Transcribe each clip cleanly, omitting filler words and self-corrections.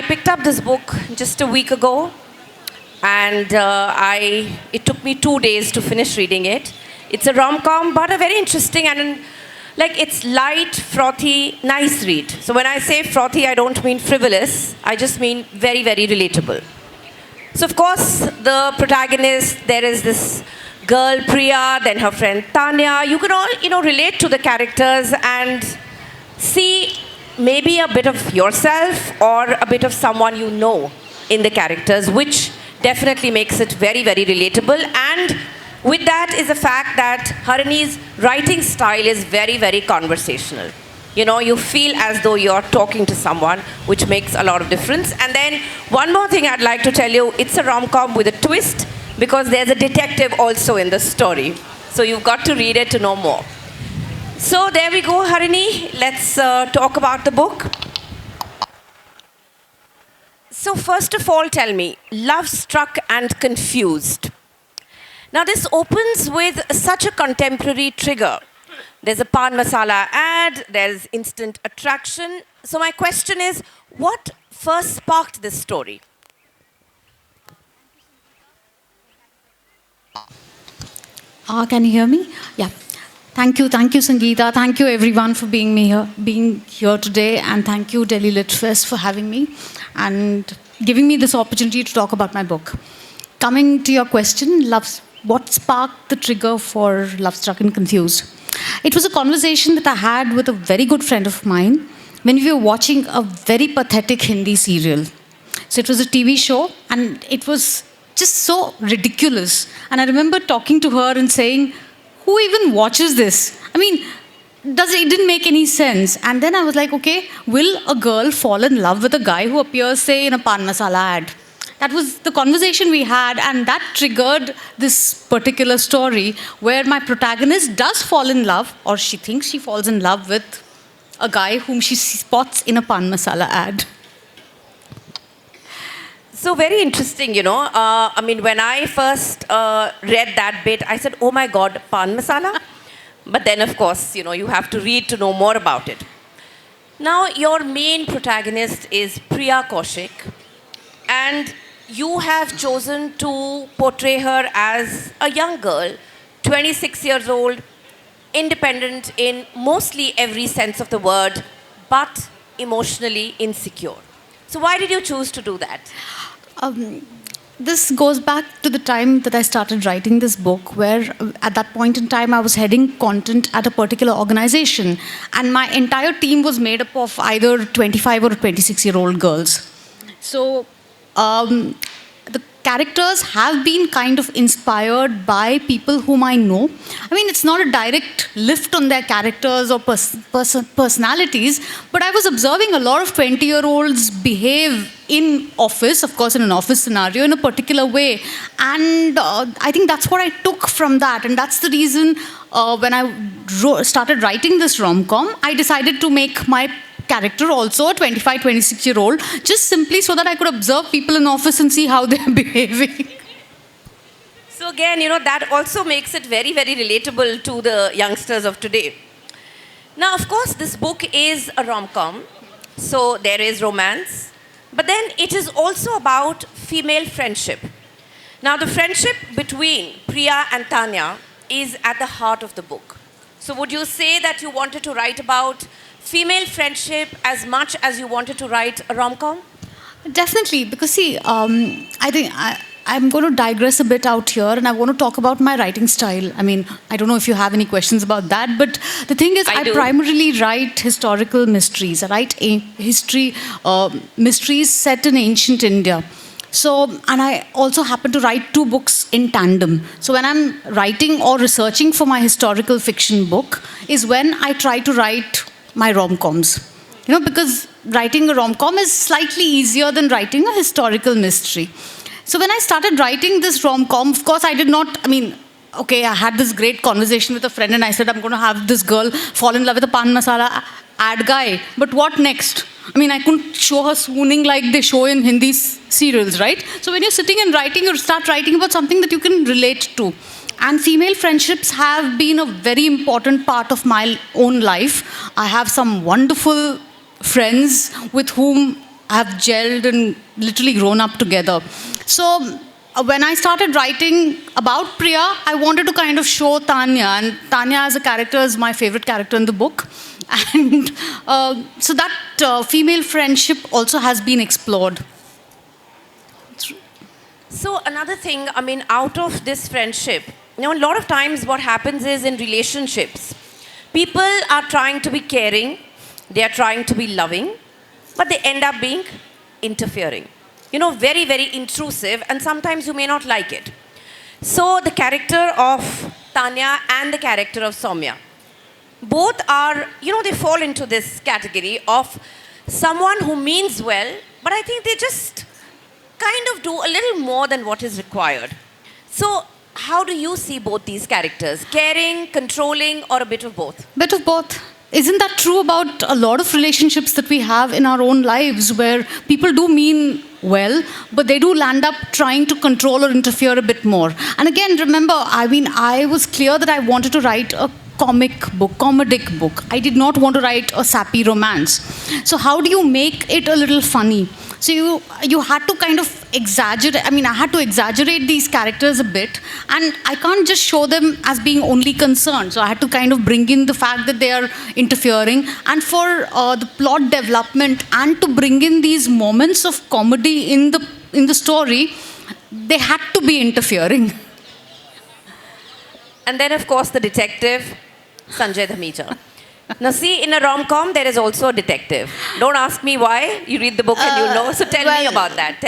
I picked up this book just a week ago, and it took me 2 days to finish reading it. It's a rom-com, but a very interesting and it's light, frothy, nice read. So when I say frothy, I don't mean frivolous. I just mean very, very relatable. So of course, the protagonist, there is this girl Priya, then her friend Tanya. You can all, relate to the characters and see maybe a bit of yourself or a bit of someone you know in the characters, which definitely makes it very, very relatable. And with that is the fact that Harini's writing style is very, very conversational. You feel as though you're talking to someone, which makes a lot of difference. And then one more thing I'd like to tell you, it's a rom-com with a twist because there's a detective also in the story. So you've got to read it to know more. So there we go, Harini. Let's talk about the book. So first of all, tell me, Love Struck and Confused. Now this opens with such a contemporary trigger. There's a pan masala ad, there's instant attraction. So my question is, what first sparked this story? Can you hear me? Yeah. Thank you, Sangeeta. Thank you, everyone, for being here today, and thank you, Delhi Lit Fest, for having me and giving me this opportunity to talk about my book. Coming to your question, what sparked the trigger for Love Struck and Confused? It was a conversation that I had with a very good friend of mine when we were watching a very pathetic Hindi serial. So it was a TV show, and it was just so ridiculous. And I remember talking to her and saying, who even watches this? I mean, it didn't make any sense. And then I was like, okay, will a girl fall in love with a guy who appears, say, in a pan masala ad? That was the conversation we had, and that triggered this particular story where my protagonist does fall in love, or she thinks she falls in love with a guy whom she spots in a pan masala ad. So very interesting, when I first read that bit, I said, oh my God, pan masala? But then, of course, you have to read to know more about it. Now, your main protagonist is Priya Kaushik, and you have chosen to portray her as a young girl, 26 years old, independent in mostly every sense of the word, but emotionally insecure. So why did you choose to do that? This goes back to the time that I started writing this book, where at that point in time I was heading content at a particular organization, and my entire team was made up of either 25 or 26-year-old girls. So the characters have been kind of inspired by people whom I know. I mean, it's not a direct lift on their characters or personalities, but I was observing a lot of 20-year-olds behave in office, of course in an office scenario, in a particular way. And I think that's what I took from that. And that's the reason when I started writing this rom-com, I decided to make my character also a 25, 26-year-old, just simply so that I could observe people in office and see how they're behaving. So again, that also makes it very, very relatable to the youngsters of today. Now, of course, this book is a rom-com, so there is romance, but then it is also about female friendship. Now, the friendship between Priya and Tanya is at the heart of the book. So would you say that you wanted to write about female friendship as much as you wanted to write a rom-com? Definitely, because see, I think I'm going to digress a bit out here, and I want to talk about my writing style. I mean, I don't know if you have any questions about that, but the thing is, I primarily write historical mysteries. I write mysteries set in ancient India. So, and I also happen to write 2 books in tandem. So when I'm writing or researching for my historical fiction book is when I try to write my rom-coms. Because writing a rom-com is slightly easier than writing a historical mystery. So when I started writing this rom-com, of course I had this great conversation with a friend and I said, I'm going to have this girl fall in love with a pan masala ad guy. But what next? I couldn't show her swooning like they show in Hindi serials, right? So when you're sitting and writing, you start writing about something that you can relate to. And female friendships have been a very important part of my own life. I have some wonderful friends with whom have gelled and literally grown up together. So when I started writing about Priya, I wanted to kind of show Tanya, and Tanya as a character is my favorite character in the book. And so that female friendship also has been explored. So another thing, I mean, out of this friendship, you know, a lot of times what happens is in relationships, people are trying to be caring, they are trying to be loving, but they end up being interfering. You know, very, very intrusive, and sometimes you may not like it. So the character of Tanya and the character of Soumya, both are, you know, they fall into this category of someone who means well, but I think they just kind of do a little more than what is required. So how do you see both these characters? Caring, controlling, or a bit of both? Bit of both. Isn't that true about a lot of relationships that we have in our own lives, where people do mean well, but they do land up trying to control or interfere a bit more? And again, remember, I mean, I was clear that I wanted to write a comedic book. I did not want to write a sappy romance. So how do you make it a little funny? So you had to kind of exaggerate. I mean, I had to exaggerate these characters a bit, and I can't just show them as being only concerned. So I had to kind of bring in the fact that they are interfering, and for the plot development, and to bring in these moments of comedy in the story, they had to be interfering. And then, of course, the detective, Sanjay Dhamija. Now, see, in a rom-com, there is also a detective. Don't ask me why. You read the book and you know. So tell me about that.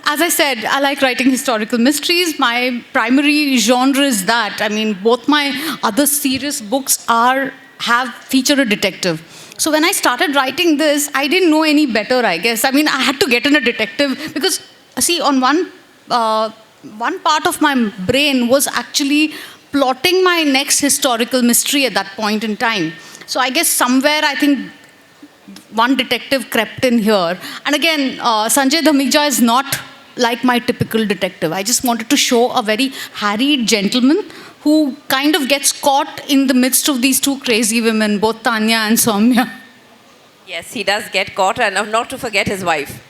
As I said, I like writing historical mysteries. My primary genre is that. I mean, both my other serious books have featured a detective. So when I started writing this, I didn't know any better, I guess. I mean, I had to get in a detective because, see, on one part of my brain was actually plotting my next historical mystery at that point in time. So I guess somewhere, I think one detective crept in here. And again, Sanjay Dhamija is not like my typical detective. I just wanted to show a very harried gentleman who kind of gets caught in the midst of these two crazy women, both Tanya and Soumya. Yes, he does get caught, and not to forget his wife.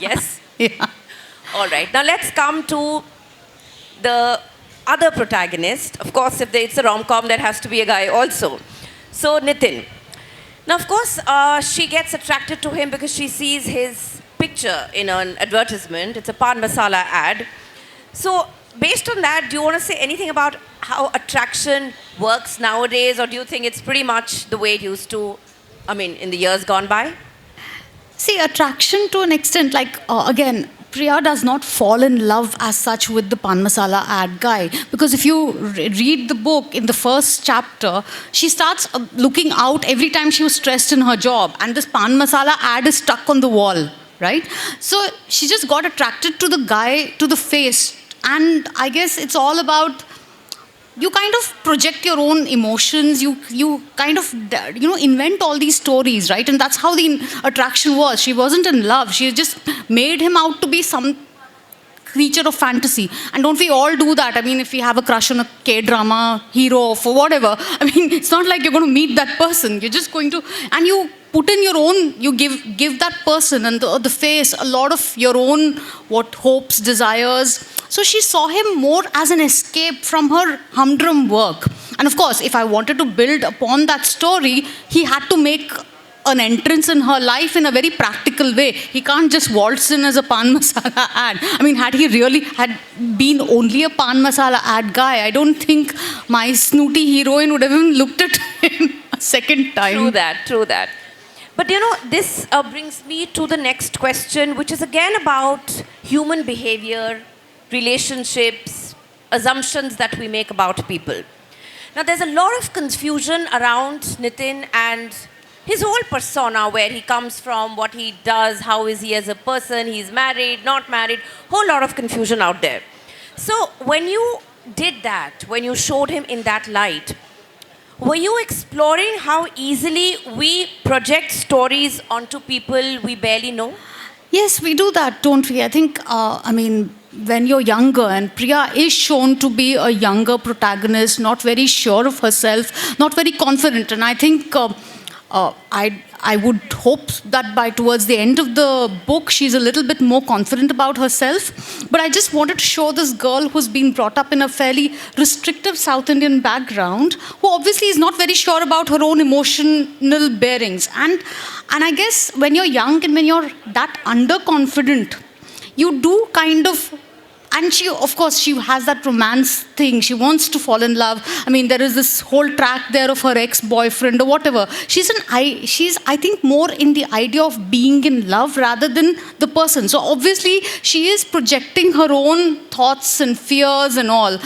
Yes? Yeah. All right. Now let's come to the other protagonist. Of course, if it's a rom-com, there has to be a guy also. So, Nitin. Now, of course, she gets attracted to him because she sees his picture in an advertisement. It's a pan masala ad. So, based on that, do you want to say anything about how attraction works nowadays, or do you think it's pretty much the way it used to, I mean, in the years gone by? See, attraction to an extent, like, again, Priya does not fall in love as such with the pan masala ad guy, because if you read the book in the first chapter, she starts looking out every time she was stressed in her job, and this pan masala ad is stuck on the wall, right? So she just got attracted to the guy, to the face, and I guess it's all about, you kind of project your own emotions, you kind of, you know, invent all these stories, right? And that's how the attraction was. She wasn't in love. She just made him out to be some creature of fantasy. And don't we all do that? I mean, if we have a crush on a K-drama hero for whatever, I mean, it's not like you're going to meet that person. You're just going to, and you put in your own, you give that person and the face a lot of your own, what, hopes, desires. So she saw him more as an escape from her humdrum work. And of course, if I wanted to build upon that story, he had to make an entrance in her life in a very practical way. He can't just waltz in as a pan masala ad. I mean, had he really had been only a pan masala ad guy, I don't think my snooty heroine would have even looked at him a second time. True that. But you know, this brings me to the next question, which is again about human behavior, relationships, assumptions that we make about people. Now, there's a lot of confusion around Nitin and his whole persona, where he comes from, what he does, how is he as a person, he's married, not married, whole lot of confusion out there. So when you did that, when you showed him in that light, were you exploring how easily we project stories onto people we barely know? Yes, we do that, don't we? I think, I mean, when you're younger, and Priya is shown to be a younger protagonist, not very sure of herself, not very confident. And I think I would hope that by towards the end of the book, she's a little bit more confident about herself. But I just wanted to show this girl who's been brought up in a fairly restrictive South Indian background, who obviously is not very sure about her own emotional bearings. And I guess when you're young and when you're that underconfident, you do kind of, and she, of course, she has that romance thing. She wants to fall in love. I mean, there is this whole track there of her ex-boyfriend or whatever. She's, I think, more in the idea of being in love rather than the person. So obviously, she is projecting her own thoughts and fears and all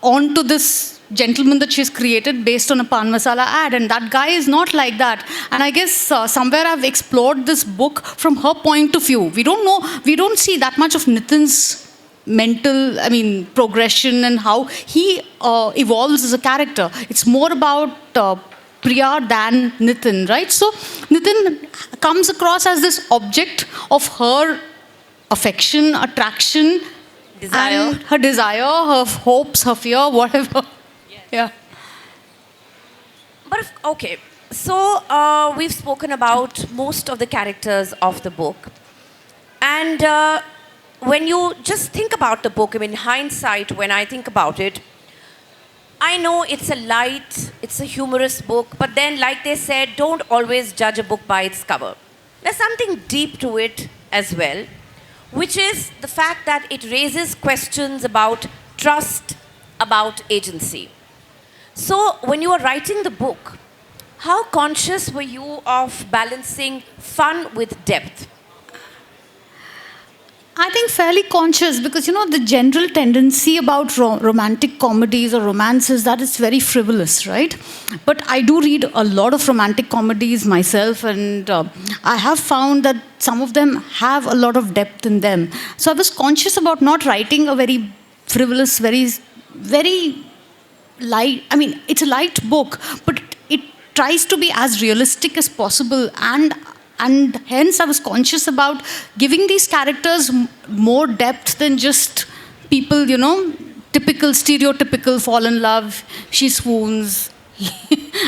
onto this gentleman that she's created based on a pan masala ad, and that guy is not like that. And I guess somewhere I've explored this book from her point of view. We don't see that much of Nitin's mental, progression and how he evolves as a character. It's more about Priya than Nitin, right? So Nitin comes across as this object of her affection, attraction, Desire. and her desire, her hopes, her fear, whatever. Yes. Yeah. But okay, so we've spoken about most of the characters of the book, and when you just think about the book, in hindsight, when I think about it, I know it's a humorous book, but then, like they said, don't always judge a book by its cover. There's something deep to it as well, which is the fact that it raises questions about trust, about agency. So, when you were writing the book, how conscious were you of balancing fun with depth? I think fairly conscious, because the general tendency about romantic comedies or romances, that it's very frivolous, right? But I do read a lot of romantic comedies myself, and I have found that some of them have a lot of depth in them. So I was conscious about not writing a very frivolous, very light. It's a light book, but it tries to be as realistic as possible, and hence I was conscious about giving these characters more depth than just people, typical, stereotypical fall in love, she swoons,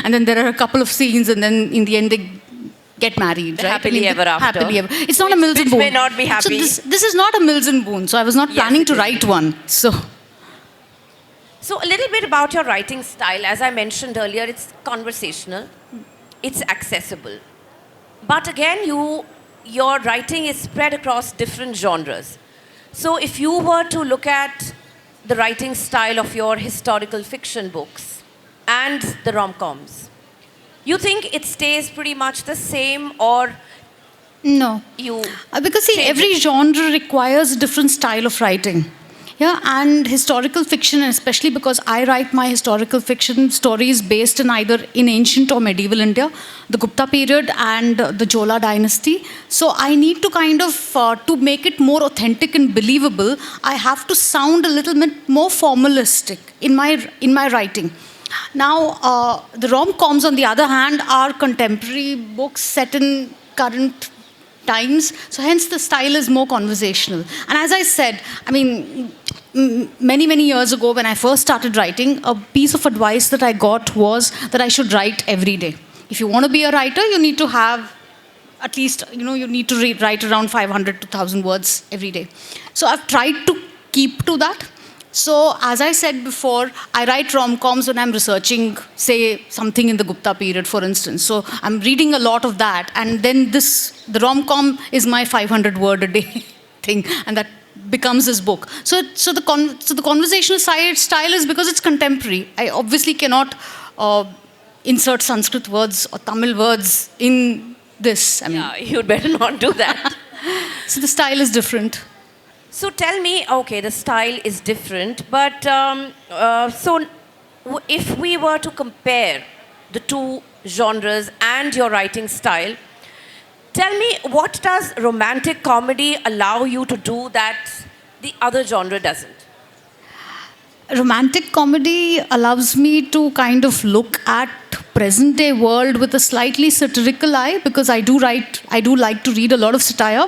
and then there are a couple of scenes, and then in the end they get married, right? Happily ever after. Happily ever. It's not a Mills and Which Boone. may not be happy. So this is not a Mills and Boone, so I was not Yes, planning it to is. write one. So A little bit about your writing style. As I mentioned earlier, it's conversational, it's accessible. But again, your writing is spread across different genres. So if you were to look at the writing style of your historical fiction books and the rom-coms, you think it stays pretty much the same, or no. you Because see, change every it? genre requires a different style of writing. Yeah, and historical fiction, and especially because I write my historical fiction stories based in either in ancient or medieval India, the Gupta period and the Chola dynasty. So I need to kind of, to make it more authentic and believable, I have to sound a little bit more formalistic in my writing. Now, the rom-coms, on the other hand, are contemporary books set in current times, so hence the style is more conversational. And as I said, many years ago when I first started writing, a piece of advice that I got was that I should write every day. If you want to be a writer, you need to have at least, you need to write around 500 to 1,000 words every day. So I've tried to keep to that. So, as I said before, I write rom-coms when I'm researching, say, something in the Gupta period, for instance. So, I'm reading a lot of that, and then the rom-com is my 500-word a day thing, and that becomes this book. So the conversational style is because it's contemporary. I obviously cannot insert Sanskrit words or Tamil words in this. Yeah, you'd better not do that. So the style is different. So tell me, okay, the style is different, but if we were to compare the two genres and your writing style, tell me, what does romantic comedy allow you to do that the other genre doesn't? Romantic comedy allows me to kind of look at present day world with a slightly satirical eye, because I do like to read a lot of satire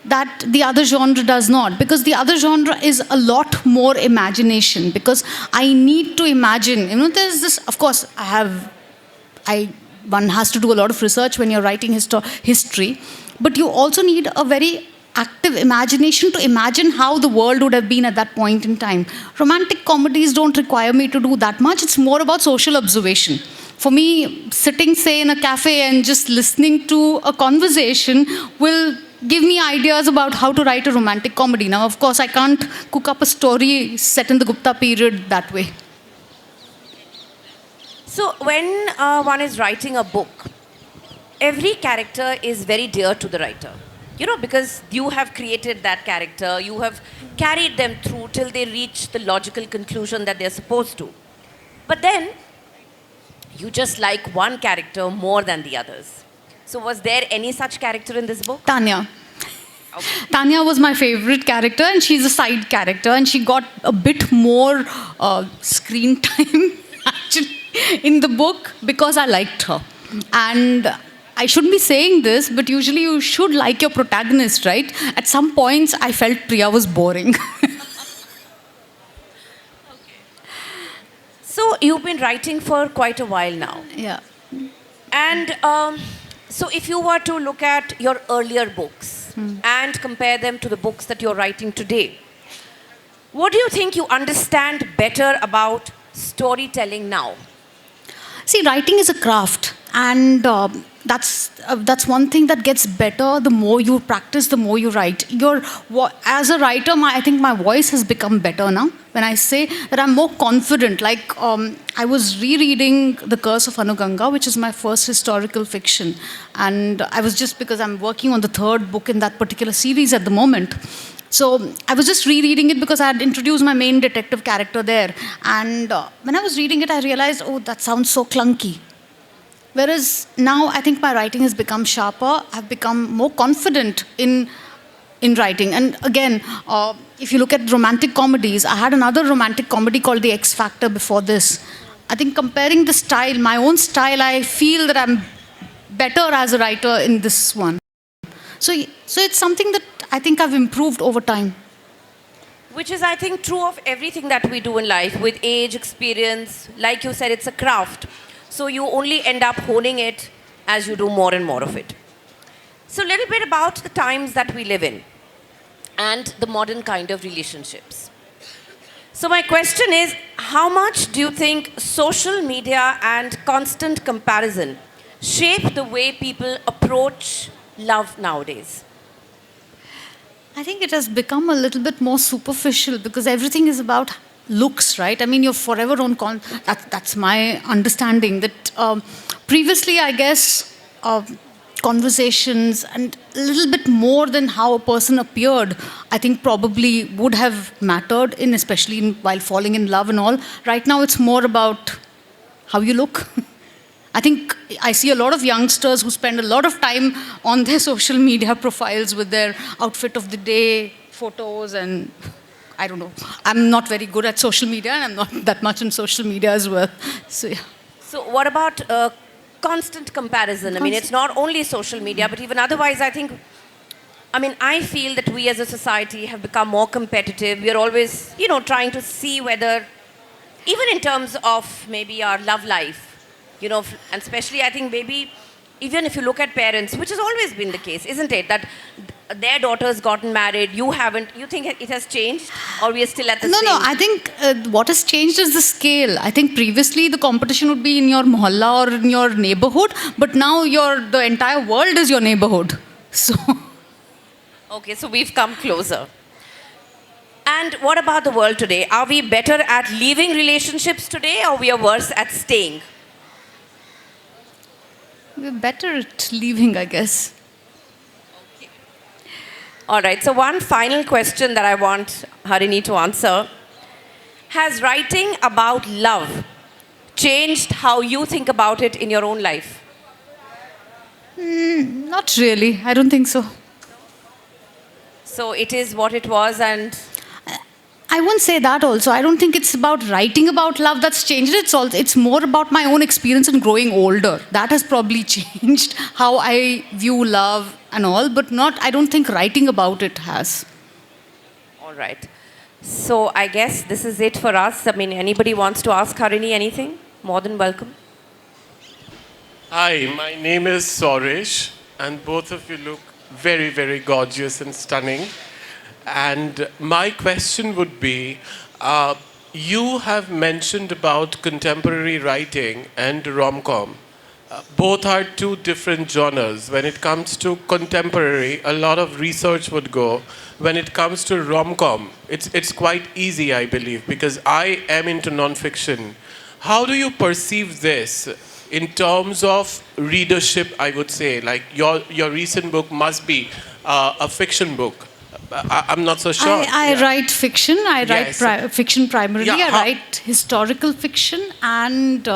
that the other genre does not, because the other genre is a lot more imagination, because I need to imagine, there's this, of course, I one has to do a lot of research when you're writing history, but you also need a very active imagination to imagine how the world would have been at that point in time. Romantic comedies don't require me to do that much. It's more about social observation. For me, sitting, say, in a cafe and just listening to a conversation will give me ideas about how to write a romantic comedy. Now, of course, I can't cook up a story set in the Gupta period that way. So, when one is writing a book, every character is very dear to the writer. You know, because you have created that character, you have carried them through till they reach the logical conclusion that they're supposed to. But then, you just like one character more than the others. So, was there any such character in this book? Tanya. Okay. Tanya was my favorite character, and she's a side character, and she got a bit more screen time, actually, in the book because I liked her. And I shouldn't be saying this, but usually you should like your protagonist, right? At some points, I felt Priya was boring. So, you've been writing for quite a while now. Yeah. And so, if you were to look at your earlier books and compare them to the books that you're writing today, what do you think you understand better about storytelling now? See, writing is a craft, and that's one thing that gets better the more you practice, the more you write. As a writer, I think my voice has become better now. When I say that I'm more confident, like I was rereading The Curse of Anuganga, which is my first historical fiction, and I was just because I'm working on the third book in that particular series at the moment. So I was just rereading it because I had introduced my main detective character there. And when I was reading it, I realized, oh, that sounds so clunky. Whereas now I think my writing has become sharper. I've become more confident in writing. And again, if you look at romantic comedies, I had another romantic comedy called The X Factor before this. I think comparing the style, my own style, I feel that I'm better as a writer in this one. So it's something that I think I've improved over time. Which is, I think, true of everything that we do in life. With age, experience, like you said, it's a craft. So you only end up honing it as you do more and more of it. So a little bit about the times that we live in and the modern kind of relationships. So my question is, how much do you think social media and constant comparison shape the way people approach love nowadays? I think it has become a little bit more superficial because everything is about looks, right? I mean, you're forever on that's my understanding. That previously, I guess, conversations and a little bit more than how a person appeared, I think probably would have mattered in, especially while falling in love and all. Right now, it's more about how you look. I think I see a lot of youngsters who spend a lot of time on their social media profiles with their outfit of the day photos, and I don't know. I'm not very good at social media, and I'm not that much on social media as well. So, yeah. So what about constant comparison? I mean, it's not only social media, but even otherwise, I feel that we as a society have become more competitive. We are always, trying to see whether, even in terms of maybe our love life, and especially I think maybe even if you look at parents, which has always been the case, isn't it? That their daughter's gotten married, you haven't. You think it has changed, or we are still at the same? No. I think what has changed is the scale. I think previously the competition would be in your mohalla or in your neighborhood, but now the entire world is your neighborhood. So. Okay, so we've come closer. And what about the world today? Are we better at leaving relationships today, or we are worse at staying? We're better at leaving, I guess. Okay. All right, so one final question that I want Harini to answer. Has writing about love changed how you think about it in your own life? Not really. I don't think so. So it is what it was, and I won't say that also. I don't think it's about writing about love that's changed. It's more about my own experience in growing older. That has probably changed how I view love and all, but I don't think writing about it has. All right. So I guess this is it for us. I mean, anybody wants to ask Harini anything? More than welcome. Hi, my name is Soresh, and both of you look very, very gorgeous and stunning. And my question would be you have mentioned about contemporary writing and rom com. Both are two different genres. When it comes to contemporary, a lot of research would go. When it comes to rom com, it's quite easy, I believe, because I am into non-fiction. How do you perceive this in terms of readership? I would say, like your recent book must be a fiction book. I'm not so sure. I Yeah. write fiction. I write Yes. fiction primarily. Yeah, I how- write historical fiction and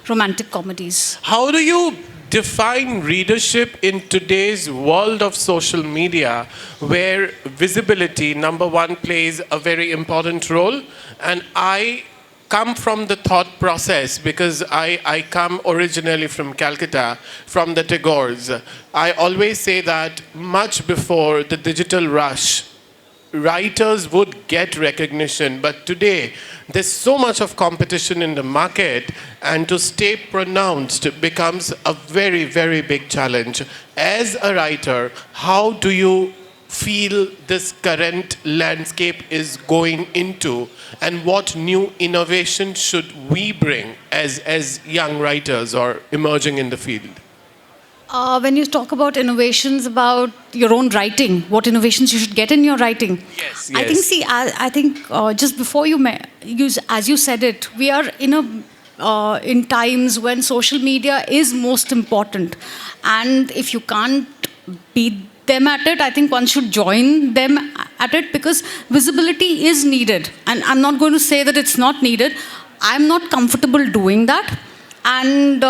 romantic comedies. How do you define readership in today's world of social media, where visibility, number one, plays a very important role? And I come from the thought process because I come originally from Calcutta, from the Tagores. I always say that much before the digital rush, writers would get recognition, but today there's so much of competition in the market, and to stay pronounced becomes a very, very big challenge. As a writer, how do you feel this current landscape is going into, and what new innovation should we bring as young writers or emerging in the field? When you talk about innovations about your own writing, what innovations you should get in your writing. Yes, I think, yes. see, I think just before you use, as you said it, we are in times when social media is most important, and if you can't beat them at it, I think one should join them at it, because visibility is needed. And I'm not going to say that it's not needed. I'm not comfortable doing that, and.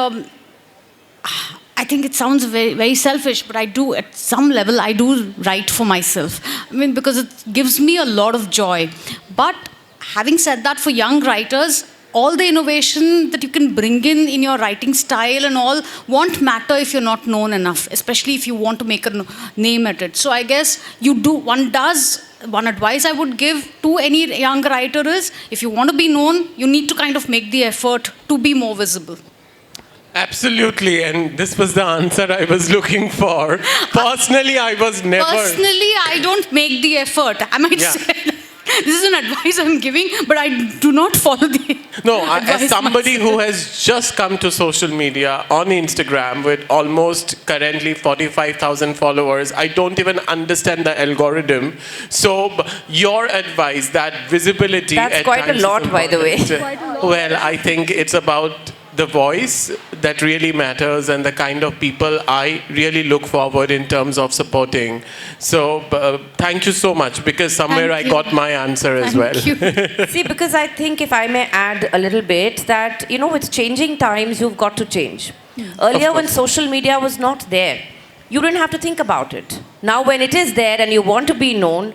I think it sounds very, very selfish, but I do, at some level, I do write for myself. I mean, because it gives me a lot of joy. But having said that, for young writers, all the innovation that you can bring in your writing style and all won't matter if you're not known enough, especially if you want to make a name at it. So I guess one advice I would give to any young writer is, if you want to be known, you need to kind of make the effort to be more visible. Absolutely, and this was the answer I was looking for. Personally, I was never. Personally, I don't make the effort. I might Yeah. say this is an advice I'm giving, but I do not follow the No, advice as somebody myself. who has just come to social media on Instagram with almost currently 45,000 followers, I don't even understand the algorithm. So, your advice that visibility. That's at quite a times is lot, by the way. important. Well, I think it's about the voice that really matters, and the kind of people I really look forward in terms of supporting. So thank you so much, because somewhere Thank I you. got my answer as Thank well. you. See, because I think if I may add a little bit, that, with changing times, you've got to change. Earlier, when social media was not there, you didn't have to think about it. Now, when it is there and you want to be known,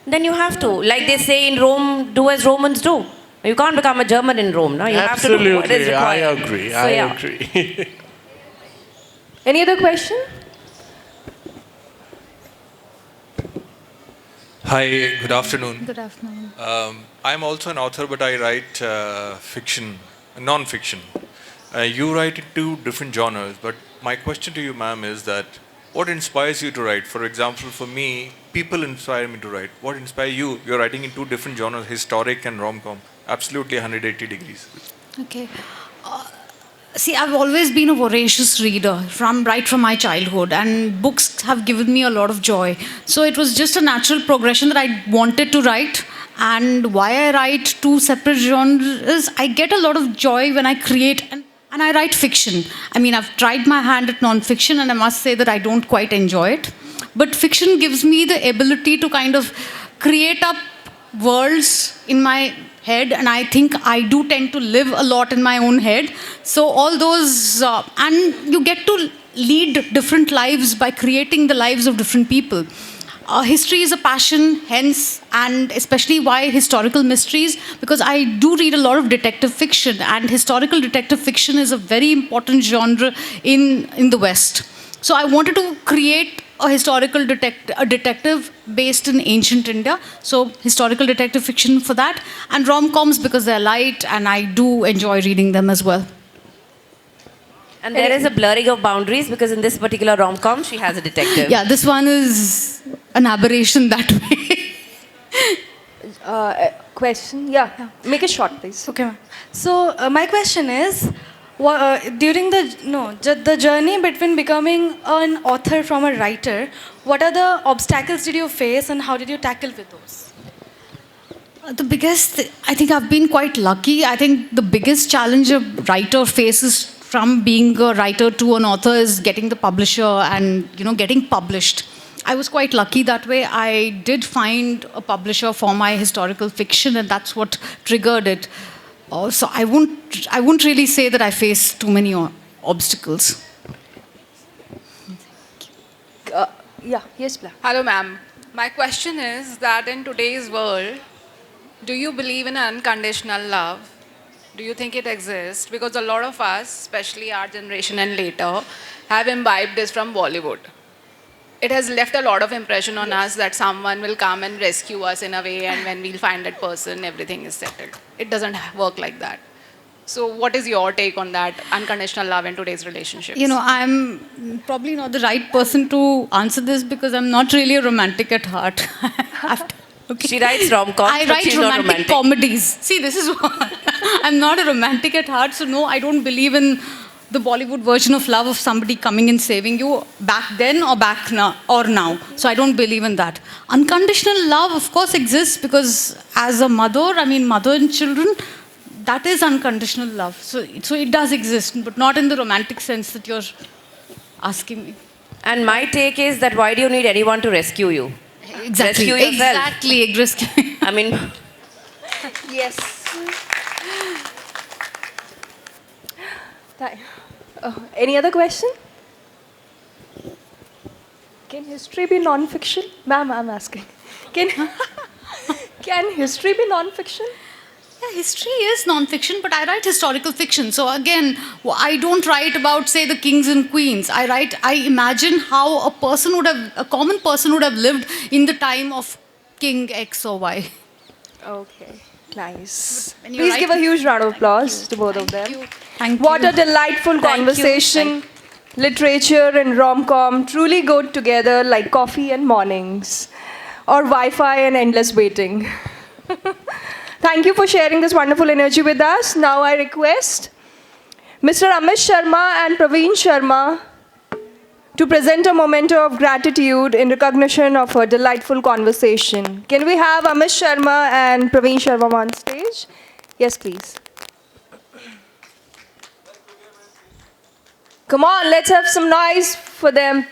then you have to. Like they say in Rome, do as Romans do. You can't become a German in Rome, no? You have to do what is Absolutely, I required. agree. So, I yeah. agree. Any other question? Hi, good afternoon. Good afternoon. I'm also an author, but I write fiction, non-fiction. You write in two different genres, but my question to you, ma'am, is that what inspires you to write? For example, for me, people inspire me to write. What inspires you? You're writing in two different genres, historic and rom-com. Absolutely 180 degrees. Okay. See, I've always been a voracious reader right from my childhood, and books have given me a lot of joy. So it was just a natural progression that I wanted to write. And why I write two separate genres, I get a lot of joy when I create and I write fiction. I mean, I've tried my hand at non-fiction, and I must say that I don't quite enjoy it. But fiction gives me the ability to kind of create up worlds in my head, and I think I do tend to live a lot in my own head. So all those, and you get to lead different lives by creating the lives of different people. History is a passion, hence, and especially why historical mysteries, because I do read a lot of detective fiction, and historical detective fiction is a very important genre in the West. So I wanted to create a historical detective based in ancient India. So historical detective fiction for that, and rom-coms because they're light, and I do enjoy reading them as well. And there is a blurring of boundaries because in this particular rom-com, she has a detective. Yeah, this one is an aberration that way. Question? Yeah. Make it short, please. Okay, ma'am. So my question is, during the journey between becoming an author from a writer, what are the obstacles did you face and how did you tackle with those? The biggest, I think I've been quite lucky. I think the biggest challenge a writer faces from being a writer to an author is getting the publisher and, getting published. I was quite lucky that way. I did find a publisher for my historical fiction, and that's what triggered it. So I won't really say that I faced too many obstacles. Yeah. Yes, Black. Hello, ma'am. My question is that in today's world, do you believe in unconditional love? Do you think it exists? Because a lot of us, especially our generation and later, have imbibed this from Bollywood. It has left a lot of impression on us that someone will come and rescue us in a way, and when we'll find that person, everything is settled. It doesn't work like that. So what is your take on that unconditional love in today's relationships? I'm probably not the right person to answer this because I'm not really a romantic at heart. Okay. She writes rom-coms, I but write she's not romantic romantic. comedies. See, this is what I'm not a romantic at heart, so no, I don't believe in the Bollywood version of love of somebody coming and saving you back then or back now or now. So I don't believe in that. Unconditional love, of course, exists because as a mother, mother and children, that is unconditional love. So it does exist, but not in the romantic sense that you're asking me. And my take is that why do you need anyone to rescue you? Exactly. Rescue yourself. Exactly. Rescue. Yes. Any other question? Can history be non-fiction? Ma'am, I'm asking. Can history be non-fiction? Yeah, history is non-fiction, but I write historical fiction. So again, I don't write about, say, the kings and queens. I imagine how a common person would have lived in the time of King X or Y. Okay, nice. When you Please write- give a huge round of applause to both of them. Thank What you. a delightful Thank you. conversation. Literature and rom-com truly go together like coffee and mornings, or Wi-Fi and endless waiting. Thank you for sharing this wonderful energy with us. Now I request Mr. Amish Sharma and Praveen Sharma to present a memento of gratitude in recognition of a delightful conversation. Can we have Amish Sharma and Praveen Sharma on stage? Yes, please. Come on, let's have some noise for them.